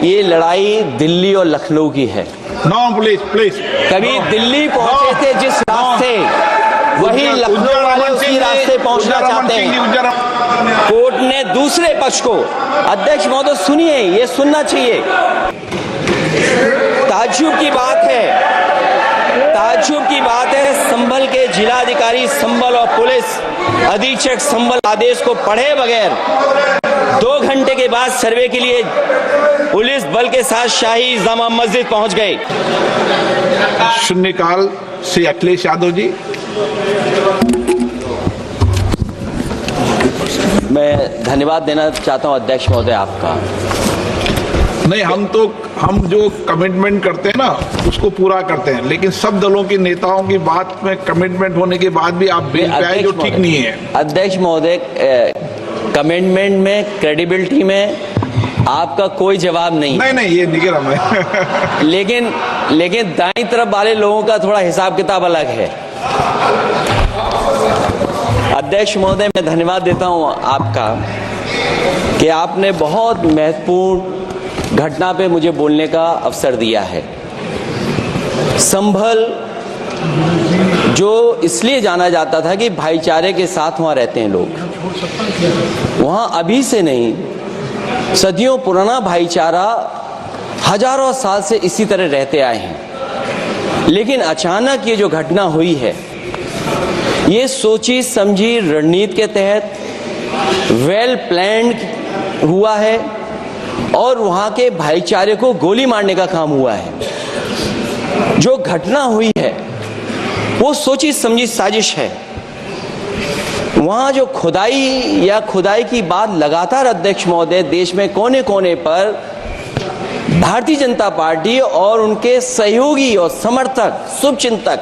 ये लड़ाई दिल्ली और लखनऊ की है। नो प्लीज कभी दिल्ली पहुंचे थे जिस रास्ते, वही लखनऊ वाले उसी रास्ते पहुंचना चाहते हैं। कोर्ट ने दूसरे पक्ष को, अध्यक्ष महोदय सुनिए, ये सुनना चाहिए। ताज्जुब की बात है, संभल के जिलाधिकारी संभल और पुलिस अधीक्षक संभल आदेश को पढ़े बगैर 2 घंटे के बाद सर्वे के लिए पुलिस बल के साथ शाही जामा मस्जिद पहुंच गए। शून्यकाल श्री अखिलेश यादव जी। मैं धन्यवाद देना चाहता हूं अध्यक्ष महोदय आपका। नहीं, हम जो कमिटमेंट करते हैं ना उसको पूरा करते हैं, लेकिन सब दलों के नेताओं की बात में कमिटमेंट होने के बाद भी आप बेंच पे आए जो ठीक नहीं है। अध्यक्ष महोदय, कमिटमेंट में, क्रेडिबिलिटी में आपका कोई जवाब नहीं। नहीं ये नहीं कह रहा मैं। लेकिन दाईं तरफ वाले लोगों का थोड़ा हिसाब किताब अलग है। अध्यक्ष महोदय, मैं धन्यवाद देता हूं आपका कि आपने बहुत महत्वपूर्ण घटना पे मुझे बोलने का अवसर दिया है। संभल जो इसलिए जाना जाता था कि भाईचारे के साथ वहां रहते हैं लोग, वहां अभी से नहीं, सदियों पुराना भाईचारा हजारों साल से इसी तरह रहते आए हैं। लेकिन अचानक ये जो घटना हुई है, ये सोची समझी रणनीति के तहत वेल प्लान्ड हुआ है और वहां के भाईचारे को गोली मारने का काम हुआ है। जो घटना हुई है वो सोची समझी साजिश है। वहां जो खुदाई की बात लगातार अध्यक्ष महोदय देश में कोने कोने पर भारतीय जनता पार्टी और उनके सहयोगी और समर्थक, शुभचिंतक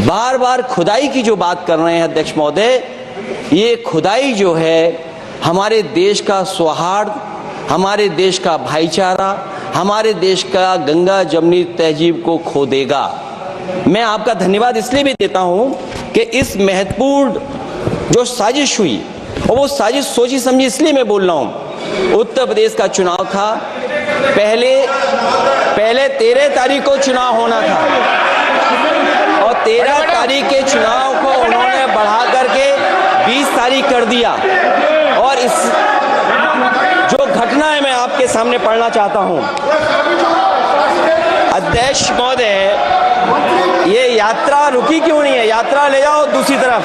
बार बार खुदाई की जो बात कर रहे हैं अध्यक्ष महोदय, ये खुदाई जो है हमारे देश का सौहार्द, हमारे देश का भाईचारा, हमारे देश का गंगा जमनी तहजीब को खो देगा। मैं आपका धन्यवाद इसलिए भी देता हूं कि इस महत्वपूर्ण जो साजिश हुई, और वो साजिश सोची समझी इसलिए मैं बोल रहा हूं। उत्तर प्रदेश का चुनाव था, पहले 13 तारीख को चुनाव होना था और 13 तारीख के चुनाव को उन्होंने बढ़ा करके 20 तारीख कर दिया। और इस जो घटना है मैं आपके सामने पढ़ना चाहता हूं। अध्यक्ष महोदय, ये यात्रा रुकी क्यों नहीं है? यात्रा ले जाओ दूसरी तरफ।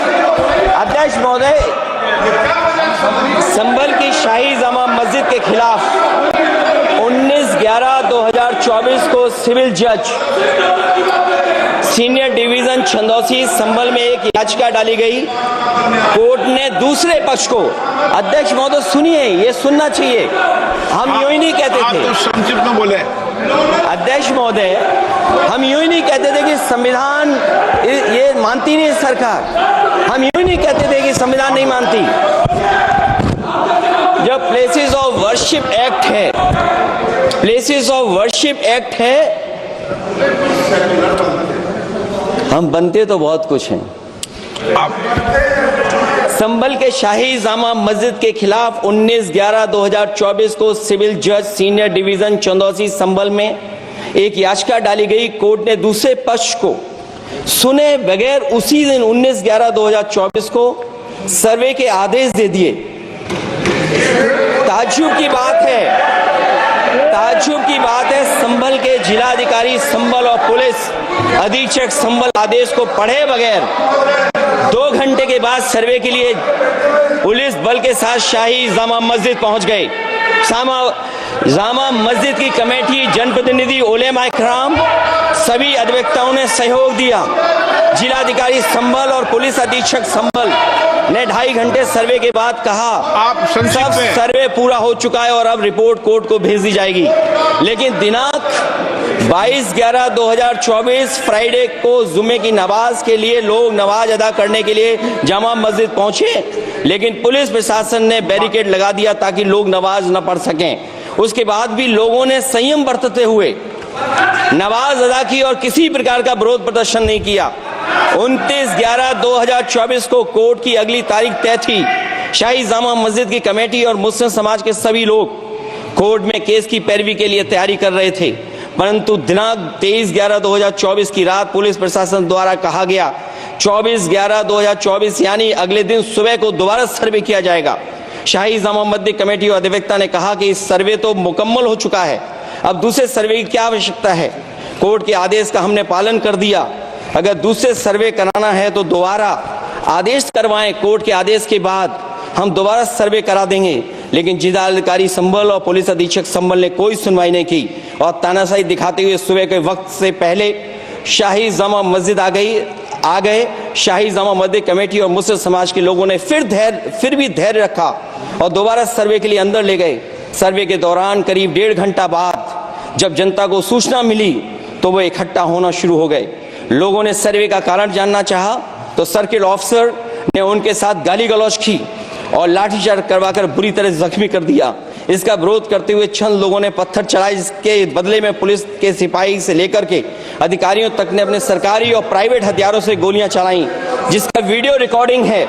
अध्यक्ष महोदय, संभल की शाही जामा मस्जिद के खिलाफ 19/11/2024 को सिविल जज सीनियर डिवीजन छंदौसी संभल में एक याचिका डाली गई। कोर्ट ने दूसरे पक्ष को, अध्यक्ष महोदय सुनिए, ये सुनना चाहिए, हम यूं ही नहीं कहते थे। आप संक्षिप्त में बोले। अध्यक्ष महोदय, हम यूं ही नहीं कहते थे कि संविधान ये मानती नहीं सरकार, हम यूं ही नहीं कहते थे कि संविधान नहीं मानती। जब प्लेसेस ऑफ वर्शिप एक्ट है, प्लेसेस ऑफ वर्शिप एक्ट है, हम बनते तो बहुत कुछ हैं। संभल के शाही जामा मस्जिद के खिलाफ 19/11/2024 को सिविल जज सीनियर डिवीजन चंदौसी संभल में एक याचिका डाली गई। कोर्ट ने दूसरे पक्ष को सुने बगैर उसी दिन 19/11/2024 को सर्वे के आदेश दे दिए। ताज्जुब की बात है, संभल के जिलाधिकारी संभल और पुलिस अधीक्षक संभल आदेश को पढ़े बगैर 2 घंटे के बाद सर्वे के लिए पुलिस बल के साथ शाही जामा मस्जिद पहुंच गए। जामा मस्जिद की कमेटी, जनप्रतिनिधि, उलेमा इकराम, सभी अधिवक्ताओं ने सहयोग दिया। जिलाधिकारी संभल और पुलिस अधीक्षक संभल ने 2.5 घंटे सर्वे के बाद कहा, आप सब सर्वे पूरा हो चुका है और अब रिपोर्ट कोर्ट को भेज दी जाएगी। लेकिन दिनांक 22/11/2024 फ्राइडे को जुमे की नमाज के लिए लोग नमाज अदा करने के लिए जामा मस्जिद पहुंचे, लेकिन पुलिस प्रशासन ने बैरिकेड लगा दिया ताकि लोग नमाज न पढ़ सकें। उसके बाद भी लोगों ने संयम बरतते हुए नमाज अदा की और किसी प्रकार का विरोध प्रदर्शन नहीं किया। 29/11/2024 को कोर्ट की अगली तारीख तय थी। शाही जामा मस्जिद की कमेटी और मुस्लिम समाज के सभी लोग कोर्ट में केस की पैरवी के लिए तैयारी कर रहे थे, परंतु दिनांक 23/11/2024 की रात पुलिस प्रशासन द्वारा कहा गया 24/11/2024 यानी अगले दिन सुबह को दोबारा सर्वे किया जाएगा। शाही जामा मस्जिद कमेटी और अधिवक्ता ने कहा कि इस सर्वे तो मुकम्मल हो चुका है, अब दूसरे सर्वे की क्या आवश्यकता है। कोर्ट के आदेश का हमने पालन कर दिया, अगर दूसरे सर्वे कराना है तो दोबारा आदेश करवाएं, कोर्ट के आदेश के बाद हम दोबारा सर्वे करा देंगे। लेकिन जिलाधिकारी संभल और पुलिस अधीक्षक संभल ने कोई सुनवाई नहीं की और तानाशाही दिखाते हुए सुबह के वक्त से पहले शाही जामा मस्जिद आ गए। शाही जामा मस्जिद कमेटी और मुस्लिम समाज के लोगों ने फिर भी धैर्य रखा और दोबारा सर्वे के लिए अंदर ले गए। सर्वे के दौरान करीब 1.5 घंटा बाद जब जनता को सूचना मिली तो वो इकट्ठा होना शुरू हो गए। लोगों ने सर्वे का कारण जानना चाहा तो सर्किल ऑफिसर ने उनके साथ गाली गलौज की और लाठीचार्ज करवाकर बुरी तरह जख्मी कर दिया। इसका विरोध करते हुए चंद लोगों ने पत्थर चलाए, जिसके बदले में पुलिस के सिपाही से लेकर के अधिकारियों तक ने अपने सरकारी और प्राइवेट हथियारों से गोलियां चलाई, जिसका वीडियो रिकॉर्डिंग है,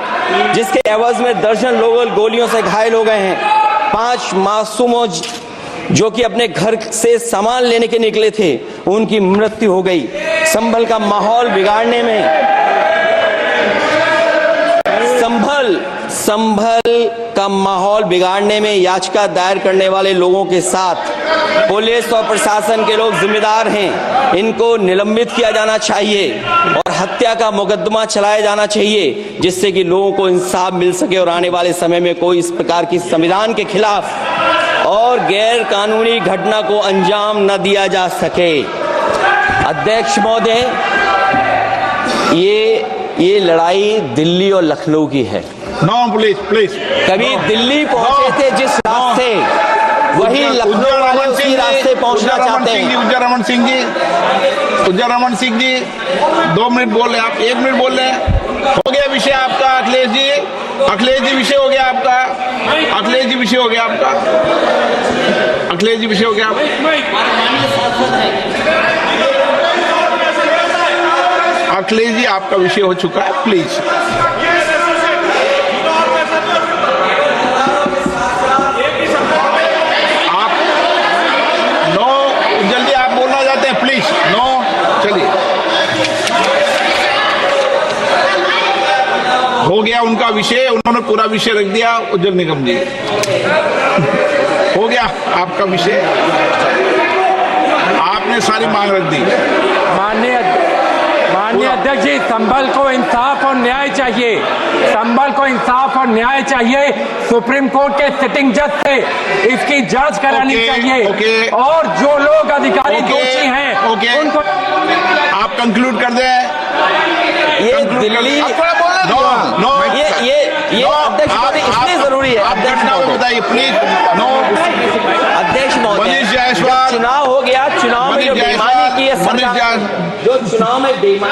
जिसके एवज में दर्जन लोग गोलियों से घायल हो गए हैं। 5 मासूमों जो कि अपने घर से सामान लेने के निकले थे, उनकी मृत्यु हो गई। संभल का माहौल बिगाड़ने में संभल का माहौल बिगाड़ने में याचिका दायर करने वाले लोगों के साथ पुलिस और प्रशासन के लोग जिम्मेदार हैं। इनको निलंबित किया जाना चाहिए और हत्या का मुकदमा चलाया जाना चाहिए, जिससे कि लोगों को इंसाफ मिल सके और आने वाले समय में कोई इस प्रकार की संविधान के खिलाफ और गैर कानूनी घटना को अंजाम न दिया जा सके। अध्यक्ष महोदय, ये लड़ाई दिल्ली और लखनऊ की है। नो प्लीज कभी दिल्ली पहुंचे थे जिस रास्ते, वही लखनऊ वाले उसी रास्ते पहुंचना चाहते हैं। उज्जर रमन सिंह जी 2 मिनट बोल रहे, आप 1 मिनट बोल रहे हैं। हो गया विषय आपका अखिलेश जी विषय हो गया आपका। अखिलेश जी विषय हो गया आपका। अखिलेश जी आपका विषय हो चुका है, प्लीज। आप जल्दी आप बोलना चाहते हैं, प्लीज। चलिए, हो गया उनका विषय, उन्होंने पूरा विषय रख दिया। उज्जवल निगम जी, हो गया आपका विषय, आपने सारी मांग रख दी। माननीय अध्यक्ष जी, संभल को इंसाफ और न्याय चाहिए। संभल को इंसाफ और न्याय चाहिए। सुप्रीम कोर्ट के सिटिंग जज से इसकी जांच करानी चाहिए और जो लोग अधिकारी दोषी हैं उनको आप कंक्लूड कर दें। ये दिल्ली ये अध्यक्ष महोदय इसलिए जरूरी है। अध्यक्ष महोदय बताइए प्लीज। अध्यक्ष महोदय, चुनाव हो गया, चुनाव में जो बेईमानी की है सरकार, जो चुनाव में बेईमानी